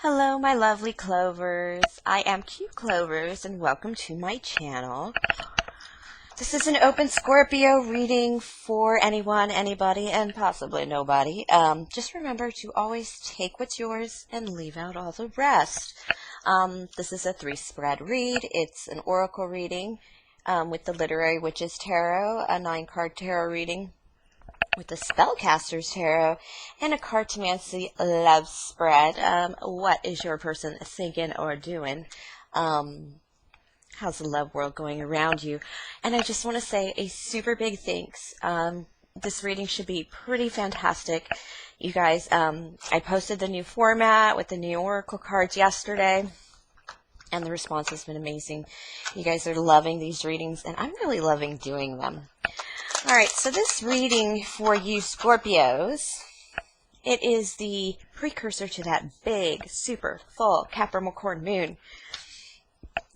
Hello, my lovely Clovers. I am Cute Clovers, and welcome to my channel. This is an open Scorpio reading for anyone, anybody, and possibly nobody. Just remember to always take what's yours and leave out all the rest. This is a 3-spread read. It's an oracle reading with the Literary Witches Tarot, a 9-card tarot reading with the Spellcaster's Tarot, and a CartomancyLove spread. What is your person thinking or doing? How's the love world going around you? And I just want to say a super big thanks. This reading should be pretty fantastic. You guys, I posted the new format with the new oracle cards yesterday, and the response has been amazing. You guys are loving these readings, and I'm really loving doing them. Alright, so this reading for you Scorpios, it is the precursor to that big, super full Capricorn moon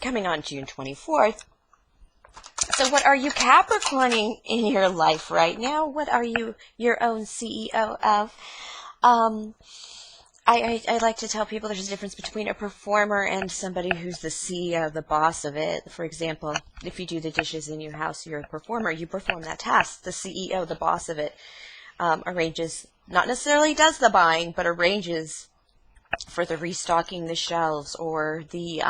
coming on June 24th. So what are you Capricorning in your life right now? What are you your own CEO of? I like to tell people there's a difference between a performer and somebody who's the CEO, the boss of it. For example, if you do the dishes in your house, you're a performer. You perform that task. The CEO, the boss of it, arranges, not necessarily does the buying, but arranges for the restocking the shelves or the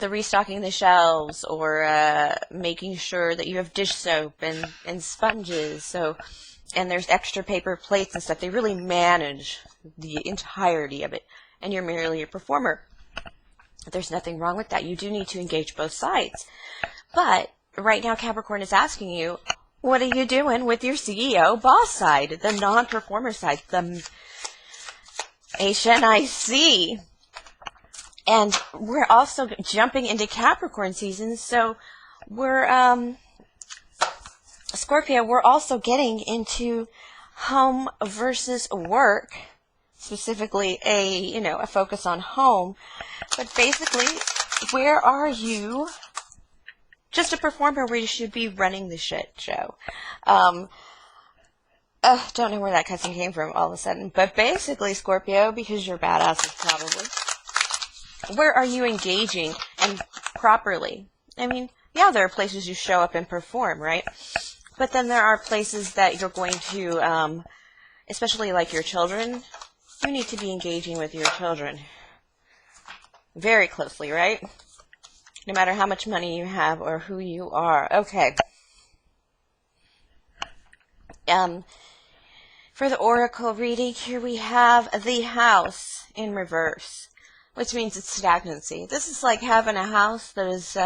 restocking the shelves or making sure that you have dish soap and sponges. And there's extra paper plates and stuff. They really manage the entirety of it. And you're merely a performer. There's nothing wrong with that. You do need to engage both sides. But right now Capricorn is asking you, what are you doing with your CEO boss side? The non-performer side. The HNIC. And we're also jumping into Capricorn season. So we're... Scorpio, we're also getting into home versus work, specifically a focus on home. But basically, where are you? Just a performer where you should be running the shit show. Don't know where that cussing came from all of a sudden. But basically, Scorpio, because you're badasses probably, where are you engaging and properly? I mean, yeah, there are places you show up and perform, right? But then there are places that you're going to, especially like your children, you need to be engaging with your children very closely, right? No matter how much money you have or who you are. Okay. For the oracle reading, here we have the house in reverse, which means it's stagnancy. This is like having a house that is...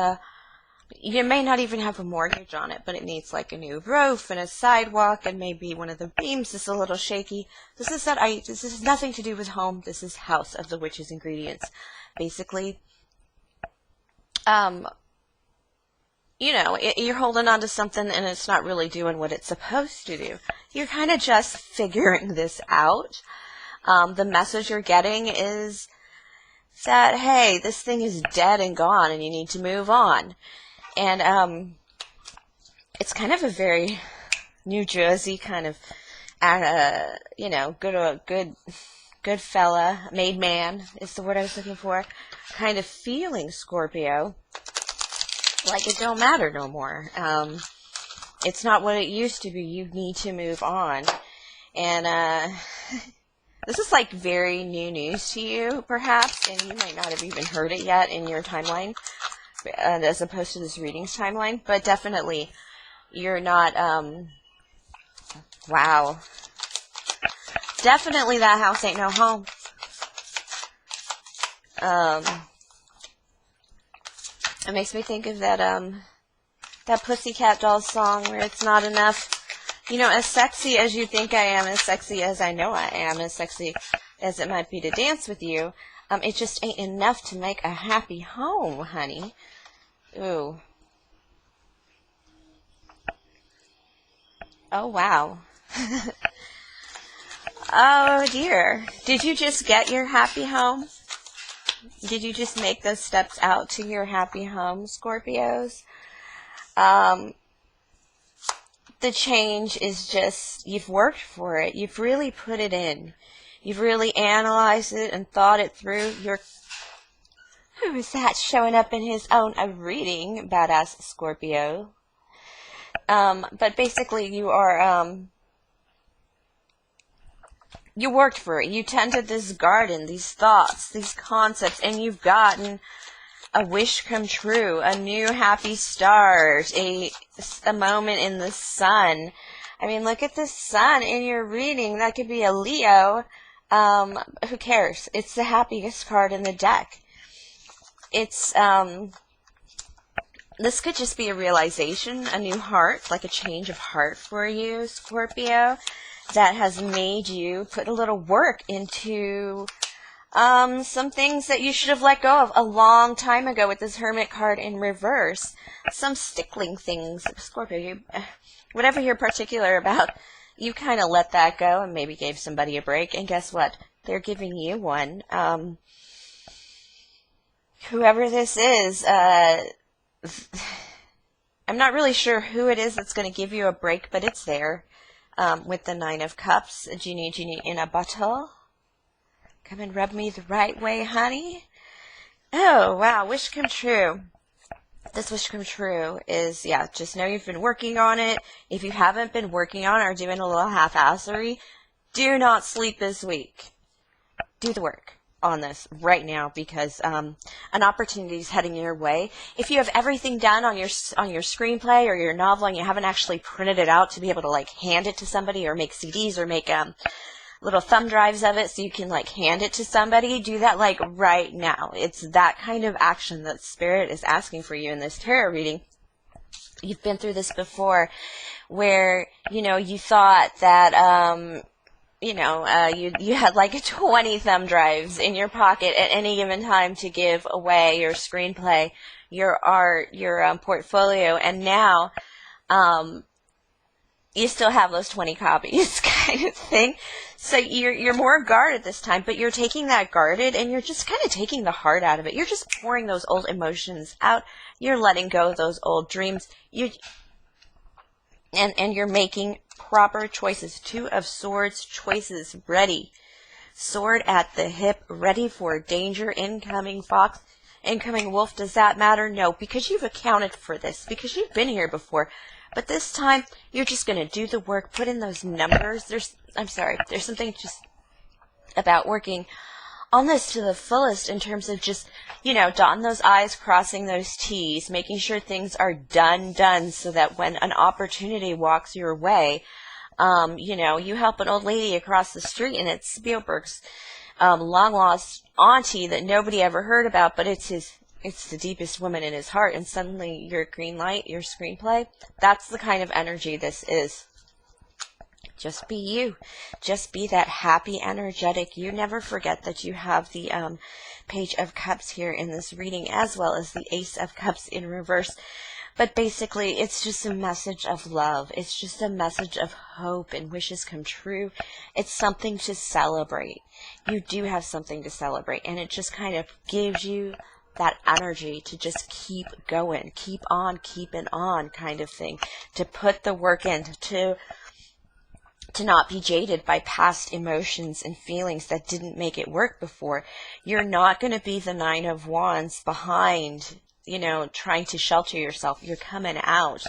you may not even have a mortgage on it, but it needs like a new roof and a sidewalk, and maybe one of the beams is a little shaky. This is nothing to do with home. This is House of the Witch's ingredients. Basically, you're holding on to something and it's not really doing what it's supposed to do. You're kind of just figuring this out. The message you're getting is that, hey, this thing is dead and gone and you need to move on. And it's kind of a very New Jersey kind of, good fella, made man is the word I was looking for, kind of feeling, Scorpio, like it don't matter no more. It's not what it used to be. You need to move on. And this is like very new news to you, perhaps, and you might not have even heard it yet in your timeline. As opposed to this reading's timeline, but definitely you're not, wow. Definitely that house ain't no home. It makes me think of that Pussycat Dolls song where it's not enough, as sexy as you think I am, as sexy as I know I am, as sexy as it might be to dance with you. It just ain't enough to make a happy home, honey. Ooh. Oh, wow. Oh, dear. Did you just get your happy home? Did you just make those steps out to your happy home, Scorpios? The change is just, you've worked for it. You've really put it in. You've really analyzed it and thought it through. Who is that showing up in his own reading? Badass Scorpio. But basically you are, you worked for it. You tended this garden, these thoughts, these concepts, and you've gotten a wish come true, a new happy start, a moment in the sun. I mean, look at the sun in your reading. That could be a Leo. Who cares? It's the happiest card in the deck. It's, this could just be a realization, a new heart, like a change of heart for you, Scorpio, that has made you put a little work into some things that you should have let go of a long time ago with this Hermit card in reverse. Some stickling things, Scorpio, whatever you're particular about, you kind of let that go and maybe gave somebody a break. And guess what? They're giving you one. Whoever this is, I'm not really sure who it is that's going to give you a break, but it's there. With the Nine of Cups, a genie in a bottle. Come and rub me the right way, honey. Oh, wow, wish come true. This wish come true is, yeah, just know you've been working on it. If you haven't been working on it or doing a little half-assery, do not sleep this week. Do the work on this right now, because an opportunity is heading your way. If you have everything done on your screenplay or your novel and you haven't actually printed it out to be able to like hand it to somebody or make CDs or make little thumb drives of it so you can like hand it to somebody, do that like right now. It's that kind of action that Spirit is asking for you in this tarot reading. You've been through this before where, you know, you thought that you had like 20 thumb drives in your pocket at any given time to give away your screenplay, your art, your portfolio, and now you still have those 20 copies kind of thing. So you're more guarded this time, but you're taking that guarded and you're just kind of taking the heart out of it. You're just pouring those old emotions out. You're letting go of those old dreams. And you're making proper choices. Two of Swords choices ready. Sword at the hip, ready for danger. Incoming fox, incoming wolf. Does that matter? No, because you've accounted for this, because you've been here before. But this time, you're just going to do the work, put in those numbers. There's something just about working on this to the fullest in terms of just, you know, dotting those I's, crossing those T's, making sure things are done so that when an opportunity walks your way, you know, you help an old lady across the street and it's Spielberg's long lost auntie that nobody ever heard about, but it's the deepest woman in his heart, and suddenly your green light, your screenplay, that's the kind of energy this is. Just be you. Just be that happy, energetic. You never forget that you have the Page of Cups here in this reading, as well as the Ace of Cups in reverse. But basically, it's just a message of love. It's just a message of hope and wishes come true. It's something to celebrate. You do have something to celebrate, and it just kind of gives you that energy to just keep going, keep on keeping on kind of thing, to put the work in, to not be jaded by past emotions and feelings that didn't make it work before. You're not going to be the Nine of Wands behind, you know, trying to shelter yourself. You're coming out.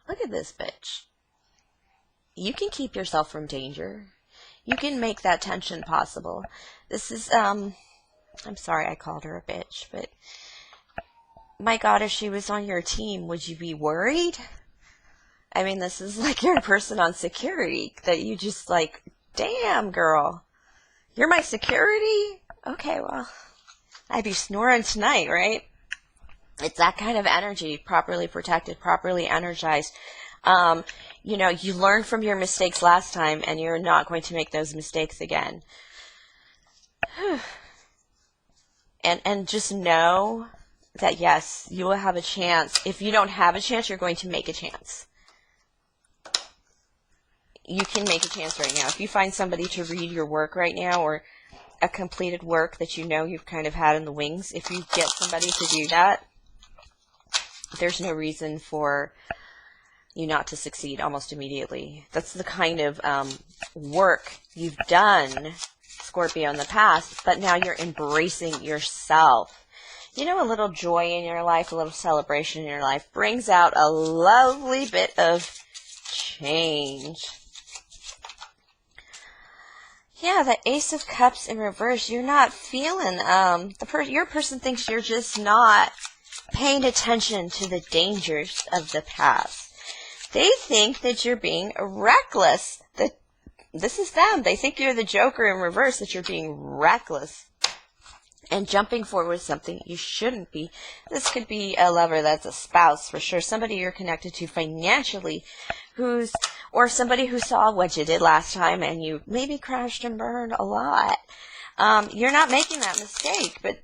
Look at this bitch. You can keep yourself from danger. You can make that tension possible. This is, I'm sorry I called her a bitch, but my God, if she was on your team, would you be worried? I mean, this is like your person on security that you just like, damn, girl, you're my security? Okay, well, I'd be snoring tonight, right? It's that kind of energy, properly protected, properly energized. You know, you learned from your mistakes last time, and you're not going to make those mistakes again. And just know that, yes, you will have a chance. If you don't have a chance, you're going to make a chance. You can make a chance right now. If you find somebody to read your work right now, or a completed work that you know you've kind of had in the wings, if you get somebody to do that, there's no reason for you not to succeed almost immediately. That's the kind of work you've done, Scorpio in the past, but now you're embracing yourself. You know, a little joy in your life, a little celebration in your life brings out a lovely bit of change. Yeah, the Ace of Cups in reverse. You're not feeling, your person thinks you're just not paying attention to the dangers of the past. They think that you're being reckless. That this is them. They think you're the Joker in reverse, that you're being reckless and jumping forward with something you shouldn't be. This could be a lover that's a spouse for sure, somebody you're connected to financially, or somebody who saw what you did last time and you maybe crashed and burned a lot. You're not making that mistake, but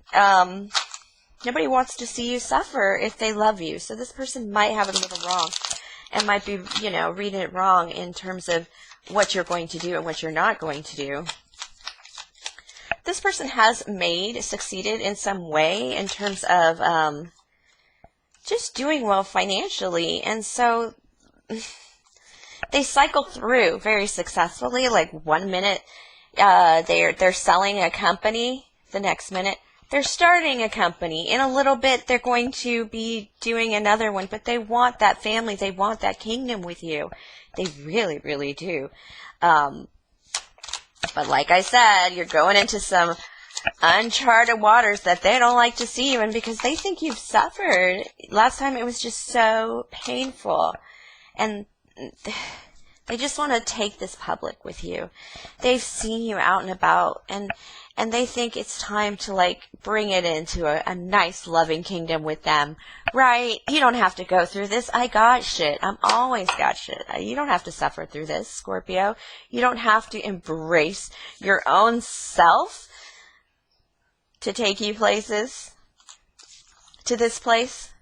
nobody wants to see you suffer if they love you. So this person might have it a little wrong and might be, reading it wrong in terms of what you're going to do and what you're not going to do. This person has succeeded in some way in terms of just doing well financially. And so they cycle through very successfully. Like 1 minute they're selling a company, the next minute they're starting a company. In a little bit they're going to be doing another one, but they want that family, they want that kingdom with you. They really, really do. But like I said, you're going into some uncharted waters that they don't like to see you in because they think you've suffered. Last time it was just so painful. And they just want to take this public with you. They've seen you out and about, and they think it's time to bring it into a nice loving kingdom with them. Right? You don't have to go through this. I got shit. I'm always got shit. You don't have to suffer through this, Scorpio. You don't have to embrace your own self to take you places, to this place.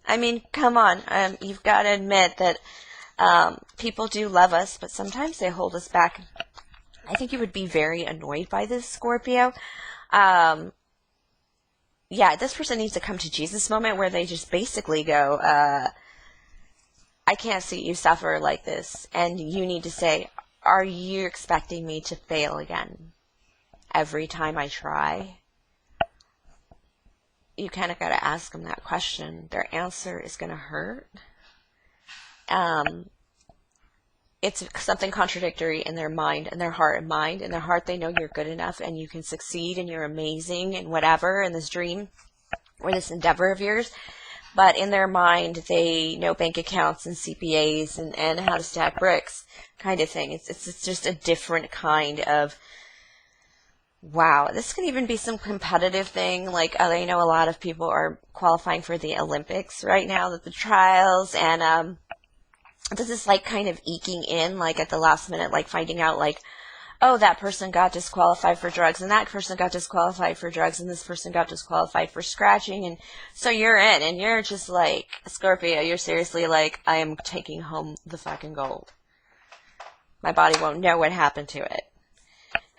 I mean, come on. You've got to admit that people do love us, but sometimes they hold us back. I think you would be very annoyed by this, Scorpio. Yeah, this person needs to come to Jesus moment where they just basically go, I can't see you suffer like this. And you need to say, are you expecting me to fail again every time I try? You kind of got to ask them that question. Their answer is going to hurt. It's something contradictory in their mind and their heart and mind. In their heart, they know you're good enough and you can succeed and you're amazing and whatever in this dream or this endeavor of yours. But in their mind, they know bank accounts and CPAs and how to stack bricks kind of thing. It's just a different kind of, wow. This could even be some competitive thing. I know a lot of people are qualifying for the Olympics right now, the trials, and this is kind of eking in at the last minute, finding out oh, that person got disqualified for drugs and that person got disqualified for drugs and this person got disqualified for scratching, and so you're in and you're just Scorpio, you're seriously I am taking home the fucking gold. My body won't know what happened to it.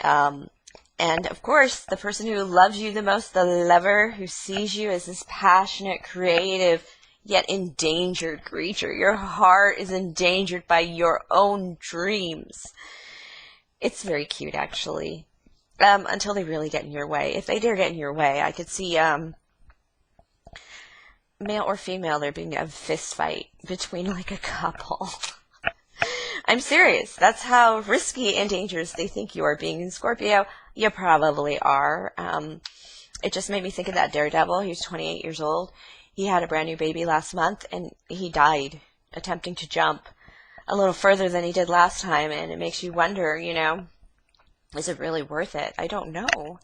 And of course, the person who loves you the most, the lover who sees you as this passionate, creative, yet endangered creature. Your heart is endangered by your own dreams. It's very cute, actually. Until they really get in your way. If they dare get in your way, I could see, male or female, there being a fist fight between a couple. I'm serious. That's how risky and dangerous they think you are being in Scorpio. You probably are. It just made me think of that Daredevil. He was 28 years old. He had a brand new baby last month, and he died attempting to jump a little further than he did last time, and it makes you wonder, is it really worth it? I don't know.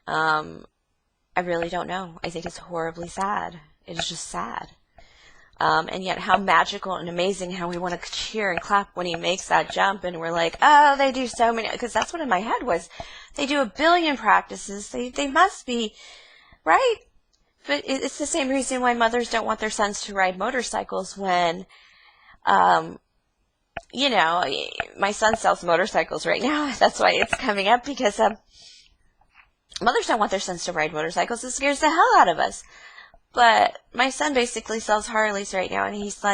I really don't know. I think it's horribly sad. It is just sad. And yet how magical and amazing how we want to cheer and clap when he makes that jump, and we're oh, they do so many, because that's what in my head was. They do 1 billion practices. They must be, right? But it's the same reason why mothers don't want their sons to ride motorcycles when, my son sells motorcycles right now. That's why it's coming up, because mothers don't want their sons to ride motorcycles. It scares the hell out of us. But my son basically sells Harleys right now, and he's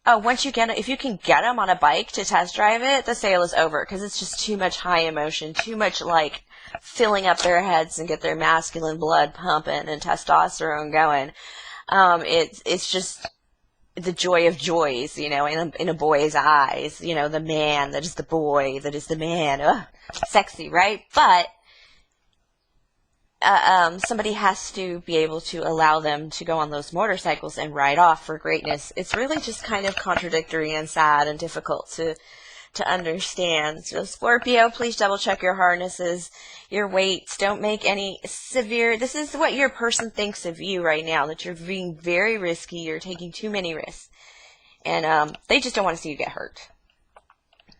Oh, once you get it, if you can get them on a bike to test drive it, the sale is over because it's just too much high emotion, too much like filling up their heads and get their masculine blood pumping and testosterone going. It's just the joy of joys, you know, in a boy's eyes, you know, the man that is the boy, that is the man. Ugh, sexy, right? But somebody has to be able to allow them to go on those motorcycles and ride off for greatness. It's really just kind of contradictory and sad and difficult to understand. So Scorpio, please double check your harnesses, your weights. Don't make any severe, this is what your person thinks of you right now, that you're being very risky, you're taking too many risks. And they just don't want to see you get hurt.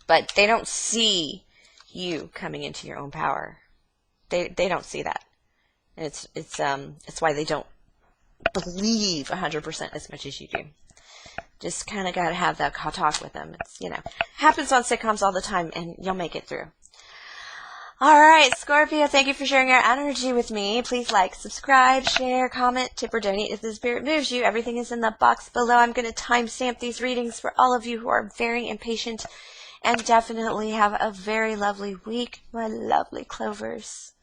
But they don't see you coming into your own power. They don't see that. And it's why they don't believe 100% as much as you do. Just kind of got to have that talk with them. It's, you know, happens on sitcoms all the time, and you'll make it through. All right, Scorpio, thank you for sharing your energy with me. Please like, subscribe, share, comment, tip, or donate if the spirit moves you. Everything is in the box below. I'm going to timestamp these readings for all of you who are very impatient, and definitely have a very lovely week, my lovely Clovers.